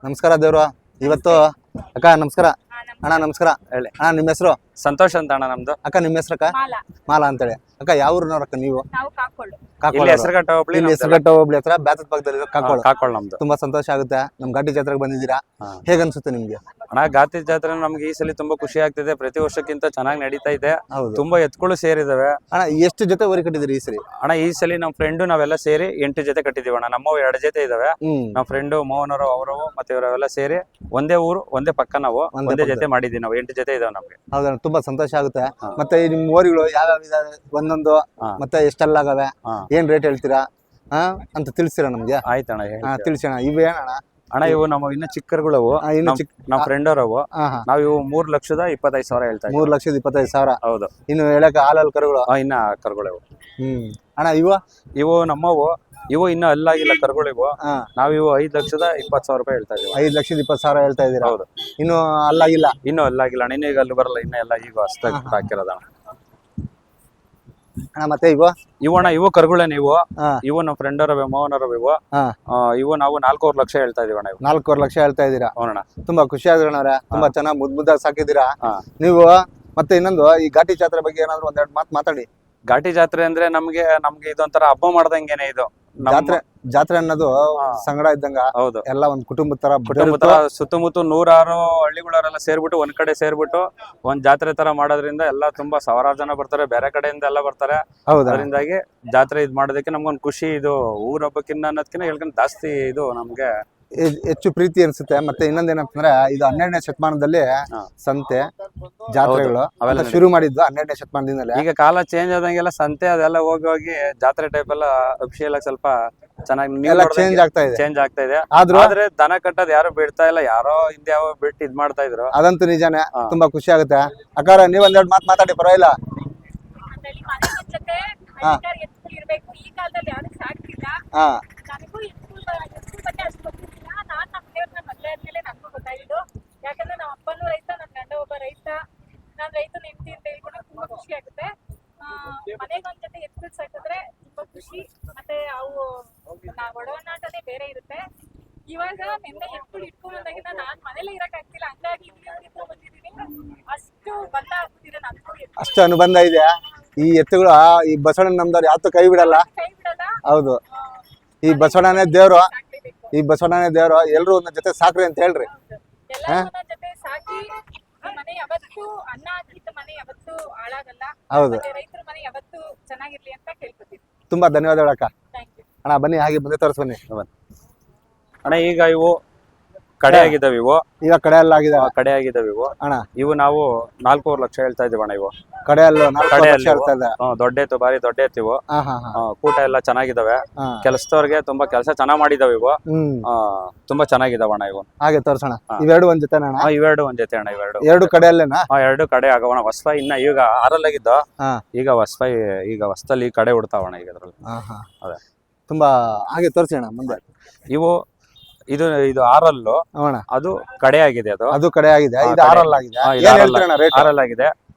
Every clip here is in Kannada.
ನಮಸ್ಕಾರ ದೇವ್ರ. ಇವತ್ತು ಅಕ್ಕ ನಮಸ್ಕಾರ. ಅಣ್ಣ ನಮಸ್ಕಾರ. ಹೇಳಿ ಅಣ್ಣ ನಿಮ್ಮ ಹೆಸರು? ಸಂತೋಷ್ ಅಂತ ಅಣ್ಣ ನಮ್ದು. ಅಕ್ಕ ನಿಮ್ಮ ಹೆಸರು? ಅಕ್ಕ ಮಾಲಾ ಅಂತೇಳಿ. ಅಕ್ಕ ಯಾವ ಊರಿನವ್ರಕ್ಕ ನೀವು? ಇಲ್ಲಿ ಹೆಸರುಘಟ್ಟ ಹೋಬಳಿ, ಹೆಸರುಘಟ್ಟ ಹೋಬಳಿ ಹತ್ರ ಬ್ಯಾತದ ಪಕ್ಕದಲ್ಲಿ ಕಾಕೋಳ್ ನಮ್ದು. ತುಂಬಾ ಸಂತೋಷ ಆಗುತ್ತೆ. ನಮ್ ಘಾಟಿ ಜಾತ್ರೆಗೆ ಬಂದಿದ್ದೀರಾ, ಹೇಗ ಅನ್ಸುತ್ತೆ ನಿಮ್ಗೆ? ಅಣ್ಣ ಘಾಟಿ ಜಾತ್ರೆ ನಮ್ಗೆ ಈ ಸಲ ತುಂಬಾ ಖುಷಿ ಆಗ್ತಿದೆ. ಪ್ರತಿ ವರ್ಷಕ್ಕಿಂತ ಚೆನ್ನಾಗಿ ನಡೀತಾ ಇದೆ. ತುಂಬಾ ಎತ್ಗಳು ಸೇರಿದಾವೆ. ಅಣ್ಣ ಎಷ್ಟು ಜೊತೆ ಊರಿ ಕಟ್ಟಿದಿರಿ ಈ ಸರಿ? ಅಣ್ಣ ಈ ಸಲ ನಮ್ ಫ್ರೆಂಡ್ ನಾವೆಲ್ಲ ಸೇರಿ 8 ಜೊತೆ ಕಟ್ಟಿದೀವಿ ಅಣ್ಣ. ನಮ್ಮ 2 ಜೊತೆ ಇದಾವೆ. ನಮ್ ಫ್ರೆಂಡ್ ಮೋಹನವರು ಅವರು ಮತ್ತೆ ಇವರೆಲ್ಲ ಸೇರಿ ಒಂದೇ ಊರು ಒಂದೇ ಪಕ್ಕ ನಾವು ಒಂದೇ ಜೊತೆ ಮಾಡಿದೀವಿ. ನಾವು 8 ಜೊತೆ ಇದಾವೆ ನಮ್ಗೆ. ಹೌದಣ್ಣ, ತುಂಬಾ ಸಂತೋಷ ಆಗುತ್ತೆ. ಮತ್ತೆ ನಿಮ್ ಓರಿಗಳು ಯಾವ್ಯಾವ ಇದಾವೆ, ಒಂದೊಂದು ಮತ್ತೆ ಎಷ್ಟೆಲ್ಲ ಆಗವೆ, ಏನ್ ರೇಟ್ ಹೇಳ್ತೀರಾ ಅಂತ ತಿಳಿಸ್ತೀರಾ ನಮ್ಗೆ? ಆಯ್ತಣ್ಣ ತಿಳಿಸೋಣ. ಇವು ಏನಣ್ಣ? ಅಣ್ಣ ಇವು ನಮ್ಮ ಇನ್ನ ಚಿಕ್ಕರುಗಳವು, ನಮ್ಮ ಫ್ರೆಂಡ್ ಅವರವು. ನಾವ್ ಇವು 3,25,000 ಹೇಳ್ತಾ ಇದ್ದೀವಿ. 3,25,000. ಹೌದು. ಇನ್ನು ಹೇಳಕ ಹಾಲಲ್ಲಿ ಕರುಗಳು ಇನ್ನ ಕರುಗಳವು. ಅಣ್ಣ ಇವು ನಮ್ಮವು. ಇವು ಇನ್ನ ಅಲ್ಲಾಗಿಲ್ಲ ಕರುಗಳಿವು. ನಾವ್ ಇವು 5,20,000 ರೂಪಾಯಿ ಹೇಳ್ತಾ ಇದೀವಿ. 5,20,000 ಹೇಳ್ತಾ ಇದೀರಾ? ಹೌದು. ಇನ್ನು ಅಲ್ಲಾಗಿಲ್ಲ? ಇನ್ನು ಅಲ್ಲಾಗಿಲ್ಲ ಅಣ್ಣ. ಇನ್ನು ಈಗ ಅಲ್ಲಿ ಬರಲ್ಲ. ಇನ್ನ ಎಲ್ಲ ಈಗ ಹೊಸದಾಗಿ ಹಾಕಿರೋದಣ್ಣ. ಮತ್ತೆ ಇವು ಕರುಗಳೇನೆ. ಇವು ನಮ್ಮ ಫ್ರೆಂಡ್ ಅವರವೆ, ಮೋಹನ್ ಅವರವೆ. ಇವು ನಾವು 4,00,000 ಲಕ್ಷ ಹೇಳ್ತಾ ಇದೀವಿ ಅಣ್ಣ. 4,00,000 ಲಕ್ಷ ಹೇಳ್ತಾ ಇದೀರಾ? ಅವನಣ್ಣ ತುಂಬಾ ಖುಷಿ ಆದ್ರಣ್ಣ. ತುಂಬಾ ಚೆನ್ನಾಗಿ ಮುದ್ದಾಗಿ ಸಾಕಿದೀರಾ ನೀವು. ಮತ್ತೆ ಇನ್ನೊಂದು, ಈ ಘಾಟಿ ಜಾತ್ರೆ ಬಗ್ಗೆ ಏನಾದ್ರು ಒಂದೆರಡು ಮಾತು ಮಾತಾಡಿ. ಘಾಟಿ ಜಾತ್ರೆ ಅಂದ್ರೆ ನಮ್ಗೆ ಇದೊಂಥರ ಹಬ್ಬ ಮಾಡ್ದಂಗೆನೆ. ಇದು ಜಾತ್ರೆ ಅನ್ನೋದು ಸಂಗಡ ಇದ್ದಂಗ. ಹೌದು. ಎಲ್ಲ ಒಂದ್ ಕುಟುಂಬದ ತರ ಸುತ್ತಮುತ್ತ 106 ಹಳ್ಳಿಗಳವರೆಲ್ಲ ಸೇರ್ಬಿಟ್ಟು ಒಂದ್ ಕಡೆ ಸೇರ್ಬಿಟ್ಟು ಒಂದ್ ಜಾತ್ರೆ ತರ ಮಾಡೋದ್ರಿಂದ ಎಲ್ಲ ತುಂಬಾ ಸಾವಿರಾರು ಜನ ಬರ್ತಾರೆ. ಬೇರೆ ಕಡೆಯಿಂದ ಎಲ್ಲ ಬರ್ತಾರೆ. ಅದರಿಂದಾಗಿ ಜಾತ್ರೆ ಇದ್ ಮಾಡೋದಕ್ಕೆ ನಮ್ಗೊಂದ್ ಖುಷಿ. ಇದು ಊರ ಹಬ್ಬಕ್ಕಿನ್ನ ಅನ್ನೋದಕ್ಕಿಂತ ಹೇಳ್ಕೊಂಡು ಜಾಸ್ತಿ ಇದು ನಮ್ಗೆ ಹೆಚ್ಚು ಪ್ರೀತಿ ಅನ್ಸುತ್ತೆ. ಮತ್ತೆ ಇನ್ನೊಂದೇನಂತಂದ್ರೆ, ಇದು 12ನೇ ಶತಮಾನದಲ್ಲಿ ಸಂತೆ ಜಾತ್ರೆಗಳು ಅವೆಲ್ಲ ಶುರು ಮಾಡಿದ್ದು 12ನೇ ಶತಮಾನದಿಂದಲೇ. ಈಗ ಕಾಲ ಚೇಂಜ್ ಆದಂಗೆಲ್ಲ ಸಂತೆ ಅದೆಲ್ಲ ಹೋಗಿ ಜಾತ್ರೆ ಟೈಪ್ ಎಲ್ಲ ಅಫಿಷಿಯಲ್ ಆಗಿ ಸ್ವಲ್ಪ ಚೆನ್ನಾಗಿ ಚೇಂಜ್ ಆಗ್ತಾ ಇದೆ. ಆದ್ರೆ ದನ ಕಟ್ಟೋದು ಯಾರು ಬಿಡ್ತಾ ಇಲ್ಲ. ಯಾರೋ ಹಿಂದೆ ಯಾವ ಬಿಟ್ಟು ಇದ್ ಮಾಡ್ತಾ ಇದ್ರು. ಅದಂತೂ ನಿಜಾನೇ. ತುಂಬಾ ಖುಷಿ ಆಗುತ್ತೆ. ಅಕ್ಕಾರ ನೀವ್ ಒಂದೆರಡು ಮಾತು ಮಾತಾಡಿ, ಪರವಾಗಿಲ್ಲ. ಯಾಕಂದ್ರೆ ನಮ್ಮ ಅಪ್ಪನೂ ರೈತ, ನನ್ನ ಗಂಡ ಒಬ್ಬ ರೈತ. ನಾನ್ ರೈತನ ಹೆಂಡತಿ ಅಂತ ಹೇಳ್ಕೊಂಡು ತುಂಬಾ ಖುಷಿ ಆಗುತ್ತೆ. ಮನೆಗೊಂದ್ ಜೊತೆ ಎತ್ತು ಸಾಕಿದ್ರೆ ತುಂಬಾ ಖುಷಿ. ಮತ್ತೆ ಅವು ಒಡನಾಟನೇ ಬೇರೆ ಇರುತ್ತೆ. ಇವಾಗ ನಿನ್ನೆ ಎತ್ತು ಇಟ್ಕೊಂಡು ಬಂದಾಗಿಂದ ನಾನ್ ಮನೇಲೆ ಇರಕ್ ಆಗ್ತಿಲ್ಲ. ಹಂಗಾಗಿ ಇಲ್ಲಿ ಬಂದಿದ್ದೀನಿ. ಅಷ್ಟು ಬಂದ ಆಗ್ಬಿಟ್ಟಿದೆ ನನಗೂ. ಅಷ್ಟು ಅನುಬಂಧ ಇದೆ ಈ ಎತ್ತುಗಳು. ಈ ಬಸವಣ್ಣ ನಮ್ದವ್ರು ಯಾವತ್ತೂ ಕೈ ಬಿಡಲ್ಲ. ಹೌದು. ಈ ಬಸವಣ್ಣನೇ ದೇವ್ರು. ಈ ಬಸವಣ್ಣನೇ ದೇವ್ರು. ಎಲ್ರು ಒಂದ್ ಜೊತೆ ಸಾಕ್ರಿ ಅಂತ ಹೇಳ್ರಿ. ಜೊತೆ ಸಾಕಿ ಮನೆ ಯಾವತ್ತು ಅನ್ನ ಹಾಕಿದ ಮನೆ ಯಾವತ್ತು ಹಾಳಾಗಲ್ಲ. ಹೌದು. ರೈತರ ಮನೆ ಯಾವತ್ತು ಚೆನ್ನಾಗಿರ್ಲಿ ಅಂತ ಕೇಳ್ಕೊತೀವಿ. ತುಂಬಾ ಧನ್ಯವಾದಗಳು ಅಕ್ಕ. ಥ್ಯಾಂಕ್ ಯು ಅಣ್ಣ. ಬನ್ನಿ, ಹಾಗೆ ಮುಂದೆ ತೋರಿಸ್ ಬನ್ನಿ ಅಣ್ಣ. ಈಗ ಇವು ಕಡೆ ಆಗಿದ್ದಾವೆ. ಈಗ ಕಡೆ ಎಲ್ಲ ಆಗಿದೆ. ಕಡೆ ಆಗಿದ್ದಾವೆ ಅಣ್ಣ. ಇವು ನಾವು 4,00,000 ಲಕ್ಷ ಹೇಳ್ತಾ ಇದೀವಿ ಅಣ್ಣ. ಇವು ಕಡೆಯಲ್ಲೂ 4,00,000 ಲಕ್ಷ ಹೇಳ್ತಾ ಇದೆ. ದೊಡ್ಡ ಎತ್ತು, ಬಾರಿ ದೊಡ್ಡ ಎತ್ತು ಇವು. ಕೂಟ ಎಲ್ಲ ಚೆನ್ನಾಗಿದಾವೆ. ಕೆಲಸದವ್ರಿಗೆ ತುಂಬಾ ಕೆಲಸ ಚೆನ್ನಾಗ್ ಮಾಡಿದಾವೆ ಇವು. ತುಂಬಾ ಚೆನ್ನಾಗಿದಾವ ಅಣ್ಣ ಇವು. ಹಾಗೆ ತೋರ್ಸೋಣ. ಇವೆರಡು ಒಂದ್ ಜೊತೆ ಅಣ್ಣ? ಇವೆರಡು ಒಂದ್ ಜೊತೆ ಅಣ್ಣ. ಎರಡು ಕಡೆಯಲ್ಲೇನಾ? 2 ಕಡೆ ಆಗವಣ. ಹೊಸಫೈ ಇನ್ನ ಈಗ 6 ಈಗ ಹೊಸಫೈ ಈಗ ಹೊಸದಲ್ಲಿ ಕಡೆ ಉಡ್ತಾವಣ ಈಗ ಅದ್ರಲ್ಲಿ. ಅದೇ ತುಂಬಾ. ಹಾಗೆ ತೋರಿಸಿ ಅಣ್ಣ ಮುಂದೆ. ಇವು ಇದು 6 ಅದು ಕಡೆ ಆಗಿದೆ. ಅದು ಕಡೆ ಆಗಿದೆ. ಇದು 6 ಆಗಿದೆ.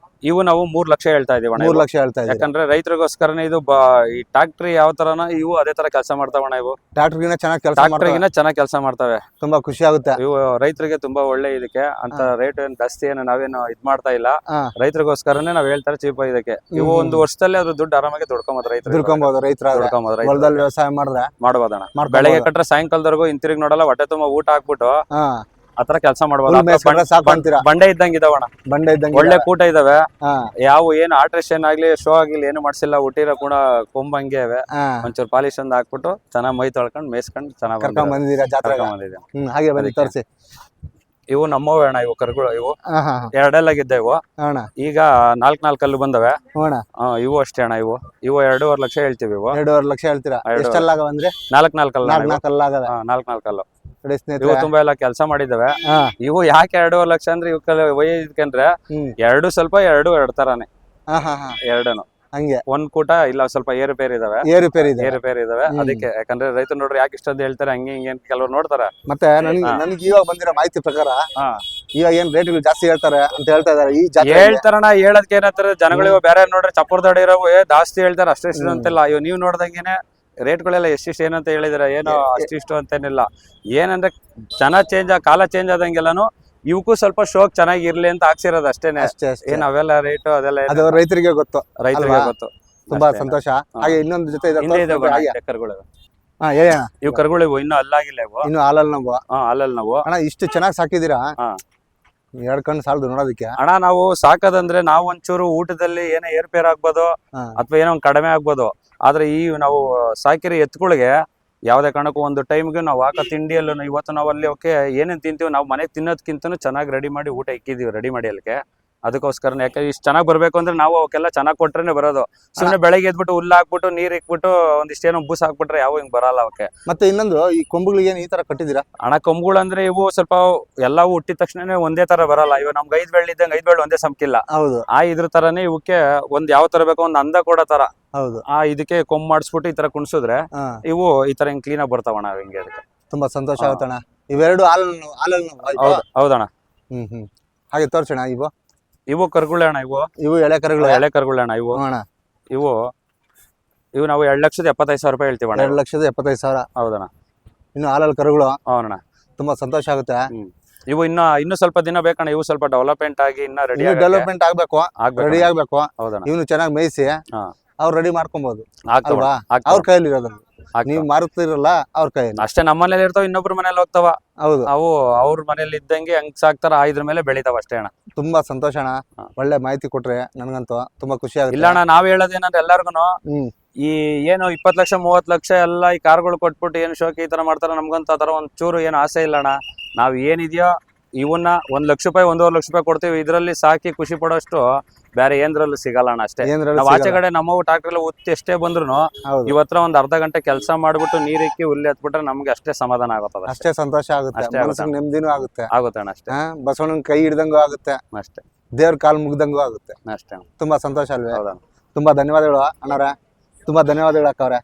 ಇವು ನಾವು 3 ಲಕ್ಷ ಹೇಳ್ತಾ ಇದೀವಿ. 3 ಲಕ್ಷ ಹೇಳ್ತಾ ಇದೀವಿ. ಯಾಕಂದ್ರೆ ರೈತರಿಗೋಸ್ಕರನೇ ಇದು. ಈ ಟ್ರಾಕ್ಟ್ರಿ ಯಾವ ತರನ ಇವು ಅದೇ ತರ ಕೆಲಸ ಮಾಡ್ತಾವಣ್ಣ. ಇವು ಟ್ರಾಕ್ಟರ್ಗಿನ ಚೆನ್ನಾಗಿ ಕೆಲಸ ಮಾಡ್ತವೆ. ತುಂಬಾ ಖುಷಿ ಆಗುತ್ತೆ. ಇವು ರೈತರಿಗೆ ತುಂಬಾ ಒಳ್ಳೆ. ಇದಕ್ಕೆ ಅಂತ ರೇಟ್ ಏನ್ ಜಾಸ್ತಿ ಏನು ನಾವೇನು ಇದ್ ಮಾಡ್ತಾ ಇಲ್ಲ. ರೈತರಿಗೋಸ್ಕರನೇ ನಾವ್ ಹೇಳ್ತಾರೆ ಚೀಪ್ ಇದಕ್ಕೆ. ಇವು 1 ವರ್ಷದಲ್ಲಿ ಅದು ದುಡ್ಡು ಆರಾಮಾಗಿ ದುಡ್ಕೊಂಬೋದು. ರೈತರು ವ್ಯವಸಾಯ ಮಾಡ್ಬೋದಣ್ಣ. ಬೆಳಗ್ಗೆ ಕಟ್ರೆ ಸಾಯಂಕಾಲದವರೆಗೂ ಹಿಂತಿರುಗಿ ನೋಡಲ್ಲ. ಹೊಟ್ಟೆ ತುಂಬಾ ಊಟ ಹಾಕ್ಬಿಟ್ಟು ಆತರ ಕೆಲಸ ಮಾಡ್ಬೋದು. ಬಂಡೆ ಇದ್ದಂಗೆ ಇದಾವಣ್ಣ. ಒಳ್ಳೆ ಕೂಟ ಇದಾವೆ. ಯಾವ ಏನು ಆಲ್ಟ್ರೇಷನ್ ಆಗ್ಲಿ ಶೋ ಆಗಿಲ್ಲ ಏನು ಮಾಡ್ಸಿಲ್ಲ. ಹುಟ್ಟಿರೋ ಕೂಡ ಕೊಂಬಂಗೆ ಅವೆ. ಒಂಚೂರು ಪಾಲಿಶ್ ಒಂದ್ ಹಾಕ್ಬಿಟ್ಟು ಚೆನ್ನಾಗಿ ಮೈ ತೊಳ್ಕೊಂಡ್ ಮೇಸ್ಕೊಂಡ್ ಚೆನ್ನಾಗಿ. ಹಾಗೆ ಬನ್ನಿ ತೋರಿಸಿ. ಇವು ನಮ್ಮವೇ ಅಣ್ಣ. ಇವು ಕರುಗಳು. ಇವು 2 ಇವು. ಈಗ 4 ಅಲ್ಲು ಬಂದವೆ. ಇವು ಅಷ್ಟೇ ಅಣ್ಣ. ಇವು 2.5 ಲಕ್ಷ ಹೇಳ್ತೀವಿ. ಇವು 2.5 ಲಕ್ಷ ಹೇಳ್ತೀರಾ? ಎಷ್ಟೆಲ್ಲ ಅಂದ್ರೆ 4 ಅಲ್ಲು. ಇವು ತುಂಬಾ ಎಲ್ಲ ಕೆಲಸ ಮಾಡಿದಾವೆ. ಇವು ಯಾಕೆ 2.5 ಲಕ್ಷ ಅಂದ್ರೆ ಇವಕ್ಕೆ ವಯಸ್ಕಂದ್ರೆ 2 ಸ್ವಲ್ಪ 2 ತರಾನೆ. 2 ಹಂಗೆ ಒಂದ್ ಕೂಟ ಇಲ್ಲ. ಸ್ವಲ್ಪ ಏರುಪೇರ್ ಇದಾವೆ. ಅದಕ್ಕೆ ಯಾಕಂದ್ರೆ ರೈತರು ನೋಡ್ರಿ ಯಾಕೆ ಇಷ್ಟೊಂದು ಹೇಳ್ತಾರೆ ಹಂಗೆ ಹಿಂಗೆ ಕೆಲವ್ರು ನೋಡ್ತಾರೆ. ಮತ್ತೆ ನನ್ಗೆ ಇವಾಗ ಬಂದಿರೋ ಮಾಹಿತಿ ಪ್ರಕಾರ ಇವಾಗ ಏನ್ ರೇಟ್ಗಳು ಜಾಸ್ತಿ ಹೇಳ್ತಾರೆ ಅಂತ ಹೇಳ್ತಾ ಇದಾರೆ. ಈ ಹೇಳ್ತಾರಣ್ಣ. ಹೇಳೋದಕ್ಕೆ ಏನಂತಾರೆ ಜನಗಳು ಬೇರೆ ನೋಡ್ರಿ ಚಪ್ಪರ್ ದಡಿ ಇರೋ ಜಾಸ್ತಿ ಹೇಳ್ತಾರೆ. ಅಷ್ಟೇ ಅಂತಿಲ್ಲ. ಇವ್ ನೀವ್ ನೋಡ್ದಂಗೆನೆ ರೇಟ್ಗಳೆಲ್ಲ ಎಷ್ಟಿಷ್ಟು ಏನಂತ ಹೇಳಿದಾರೆ, ಏನೋ ಅಷ್ಟಿಷ್ಟು ಅಂತೇನಿಲ್ಲ. ಏನಂದ್ರೆ ಕಾಲ ಚೇಂಜ್ ಆದಂಗೆಲ್ಲಾನು ಇವಕ್ಕೂ ಸ್ವಲ್ಪ ಶೋಕ್ ಚೆನ್ನಾಗಿರ್ಲಿ ಅಂತ ಹಾಕ್ಸಿರೋದು ಅಷ್ಟೇನೆ. ಏನ್ ಅವೆಲ್ಲ ರೇಟ್ ಅದೆಲ್ಲ ಅದು ರೈತರಿಗೆ ಗೊತ್ತು. ಗೊತ್ತು. ತುಂಬಾ ಸಂತೋಷ. ಹಾಗೆ ಇನ್ನೊಂದು ಜೊತೆ ಕರುಗಳು ಹೇಳಿ. ಇವು ಕರುಗಳು ಇನ್ನು ಅಲ್ಲಾಗಿಲ್ಲ, ಇವು ಇನ್ನು ಹಾಲಲ್ಲಿ ನಾವು ಹಾಲಲ್ಲಿ ನಾವು ಅಣ್ಣ ಇಷ್ಟು ಚೆನ್ನಾಗಿ ಸಾಕಿದೀರಾ, 2 ಕಣ್ಣು ಸಾಲದು ನೋಡೋದಕ್ಕೆ. ಅಣ್ಣ ನಾವು ಸಾಕೋದಂದ್ರೆ ನಾವು ಒಂಚೂರು ಊಟದಲ್ಲಿ ಏನೋ ಏರ್ಪೇರ್ ಆಗ್ಬೋದು ಅಥವಾ ಏನೋ ಒಂದ್ ಕಡಿಮೆ ಆಗ್ಬೋದು. ಆದ್ರೆ ಈ ನಾವು ಸಾಕಿರೋ ಎತ್ತುಗಳಿಗೆ ಯಾವ್ದೇ ಕಾರಣಕ್ಕೂ ಒಂದು ಟೈಮ್ಗೆ ನಾವು ಹಾಕೋ ತಿಂಡಿಯಲ್ಲೂ ಇವತ್ತು ನಾವು ಅಲ್ಲಿ ಓಕೆ ಏನೇನ್ ತಿಂತೀವಿ ನಾವು ಮನೆಗೆ ತಿನ್ನೋದಕ್ಕಿಂತನೂ ಚೆನ್ನಾಗಿ ರೆಡಿ ಮಾಡಿ ಊಟ ಇಕ್ಕಿದೀವಿ, ರೆಡಿ ಮಾಡಿ ಅಲ್ಲಿಗೆ. ಅದಕ್ಕೋಸ್ಕರ ಯಾಕೆ ಇಷ್ಟು ಚೆನ್ನಾಗಿ ಬರ್ಬೇಕು ಅಂದ್ರೆ ನಾವು ಅವಕ್ಕೆಲ್ಲ ಚೆನ್ನಾಗಿ ಕೊಟ್ರೇನೆ ಬರೋದು. ಸುಮ್ಮನೆ ಬೆಳಗ್ಗೆ ಎದ್ಬಿಟ್ಟು ಹುಲ್ಲು ಹಾಕ್ಬಿಟ್ಟು ನೀರ್ ಇಕ್ಬಿಟ್ಟು ಒಂದಿಷ್ಟೇನೋ ಬೂಸ್ ಹಾಕ್ಬಿಟ್ರೆ ಯಾವ ಹಿಂಗ್ ಬರಲ್ಲ ಅವಕ್ಕೆ. ಮತ್ತೆ ಇನ್ನೊಂದು ಈ ಕೊಂಬುಗಳಿಗೆ ಈ ತರ ಕಟ್ಟಿದೀರಾ ಅಣ್ಣ? ಕೊಂಬುಗಳು ಅಂದ್ರೆ ಇವು ಸ್ವಲ್ಪ ಎಲ್ಲವೂ ಹುಟ್ಟಿದ ತಕ್ಷಣ ಒಂದೇ ತರ ಬರಲ್ಲ. ಇವ ನಮ್ಗೆ 5 ಬೆಳ್ಳ ಇದ್ದಂಗೆ 5 ಬೆಳ್ಳ ಒಂದೇ ಸಂಕಿಲ್ಲ. ಹೌದು. ಇದ್ರ ತರನೇ ಇವಕ್ಕೆ ಒಂದ್ ಯಾವ ತರ ಬೇಕೋ ಒಂದ್ ಅಂದ ಕೊಡೋ ತರ. ಹೌದು. ಇದಕ್ಕೆ ಕೊಂಬ್ ಮಾಡಿಸ್ಬಿಟ್ಟು ಈ ತರ ಕುಣ್ಸಿದ್ರೆ ಇವು ಈ ತರ ಹಿಂಗ್ ಕ್ಲೀನ್ ಆಗಿ ಬರ್ತಾವಣ್ಣ ಹಿಂಗೆ. ಅದಕ್ಕೆ ತುಂಬಾ ಸಂತೋಷ ಆಗುತ್ತಣ್ಣ. ಇವೆರಡು ಹೌದಣ್ಣ. ಹಾಗೆ ತೋರ್ಸೋಣ. ಇವು ಕರುಗಳೇ ಅಣ್ಣ. ಇವು ಎಳೆ ಕರುಗಳು. ಅಣ್ಣ. ಇವು ನಾವು 2,75,000 ರೂಪಾಯಿ ಹೇಳ್ತೀವಿ ಅಣ್ಣ. 2,75,000. ಹೌದಣ್ಣ. ಇನ್ನು ಹಾಲಲ್ಲಿ ಕರುಗಳು. ಹೌದಣ್ಣ. ತುಂಬಾ ಸಂತೋಷ ಆಗುತ್ತೆ. ಇವು ಇನ್ನು ಸ್ವಲ್ಪ ದಿನ ಬೇಕಣ್ಣ. ಇವು ಸ್ವಲ್ಪ ಡೆವಲಪ್ಮೆಂಟ್ ಆಗಿ ಇನ್ನ ಡೆವಲಪ್ಮೆಂಟ್ ಆಗ್ಬೇಕು, ರೆಡಿ ಆಗ್ಬೇಕು. ಹೌದಣ್ಣ. ಇವನು ಚೆನ್ನಾಗಿ ಮೇಯಿಸಿ ಅವ್ರು ರೆಡಿ ಮಾಡ್ಕೊಬಹುದು. ಅಲ್ವಾ? ಅವ್ರ ಕೈಯಲ್ಲಿ ಇರೋದು, ನೀವು ಮಾರುತ್ತಿರಲ್ಲ ಅವ್ರ ಕೈಯಲ್ಲಿ ಅಷ್ಟೇ. ನಮ್ಮ ಮನೇಲಿ ಇರ್ತಾವ, ಇನ್ನೊಬ್ರ ಮನೇಲಿ ಹೋಗ್ತಾವ. ಹೌದು. ಅವು ಅವ್ರ ಮನೇಲಿ ಇದ್ದಂಗೆ ಹಂಗ್ ಸಾಕ್ತಾರ, ಇದ್ರ ಮೇಲೆ ಬೆಳಿತಾವ ಅಷ್ಟೇ ಅಣ್ಣ. ತುಂಬಾ ಸಂತೋಷ ಅಣ್ಣ. ಒಳ್ಳೆ ಮಾಹಿತಿ ಕೊಟ್ರೆ ನನ್ಗಂತೂ ತುಂಬಾ ಖುಷಿ ಆಗುತ್ತೆ. ಇಲ್ಲ ಅಣ್ಣ, ನಾವ್ ಹೇಳೋದೇನಂದ್ರೆ ಎಲ್ಲಾರ್ಗುನು ಈ ಏನು 20 ಲಕ್ಷ 30 ಲಕ್ಷ ಎಲ್ಲ ಈ ಕಾರ್ಗಳು ಕೊಟ್ಬಿಟ್ಟು ಏನು ಶೋಕಿ ಈ ತರ ಮಾಡ್ತಾರ, ನಮ್ಗಂತ ಆತರ ಒಂದ್ ಚೂರು ಏನು ಆಸೆ ಇಲ್ಲ ಅಣ್ಣ. ನಾವ್ ಏನಿದ್ಯೋ ಇವನ್ನ 1 ಲಕ್ಷ ರೂಪಾಯಿ 1.5 ಲಕ್ಷ ರೂಪಾಯಿ ಕೊಡ್ತೀವಿ. ಇದ್ರಲ್ಲಿ ಸಾಕಿ ಖುಷಿ ಪಡೋಷ್ಟು ಬೇರೆ ಏನ್ರಲ್ಲೂ ಸಿಗಲ್ಲ ಅಣ್ಣ. ಅಷ್ಟೇ. ನಾವ್ ಆಚೆ ಕಡೆ ನಮ್ಮವು ಟ್ರಾಕ್ಟರ್ ಉತ್ತಿ ಎಷ್ಟೇ ಬಂದ್ರು ಇವತ್ರ ಒಂದ್ ಅರ್ಧ ಗಂಟೆ ಕೆಲಸ ಮಾಡ್ಬಿಟ್ಟು ನೀರಿಕ್ಕಿ ಹುಲ್ಲು ಎತ್ಬಿಟ್ರೆ ನಮ್ಗೆ ಅಷ್ಟೇ ಸಮಾಧಾನ ಆಗುತ್ತದೆ. ಅಷ್ಟೇ ಸಂತೋಷ ಆಗುತ್ತೆ, ನೆಮ್ಮದಿನೂ ಆಗುತ್ತೆ ಅಣ್ಣ. ಅಷ್ಟೇ. ಬಸವಣ್ಣನ ಕೈ ಹಿಡ್ದಂಗೂ ಆಗುತ್ತೆ, ಅಷ್ಟೇ. ದೇವ್ರ ಕಾಲ್ ಮುಗ್ದಂಗೂ ಆಗುತ್ತೆ ಅಷ್ಟೇ. ತುಂಬಾ ಸಂತೋಷ ಅಲ್ವೇ? ತುಂಬಾ ಧನ್ಯವಾದಗಳು ಅಣ್ಣಾರ. ತುಂಬಾ ಧನ್ಯವಾದಗಳು ಅಕ್ಕವ್ರೆ.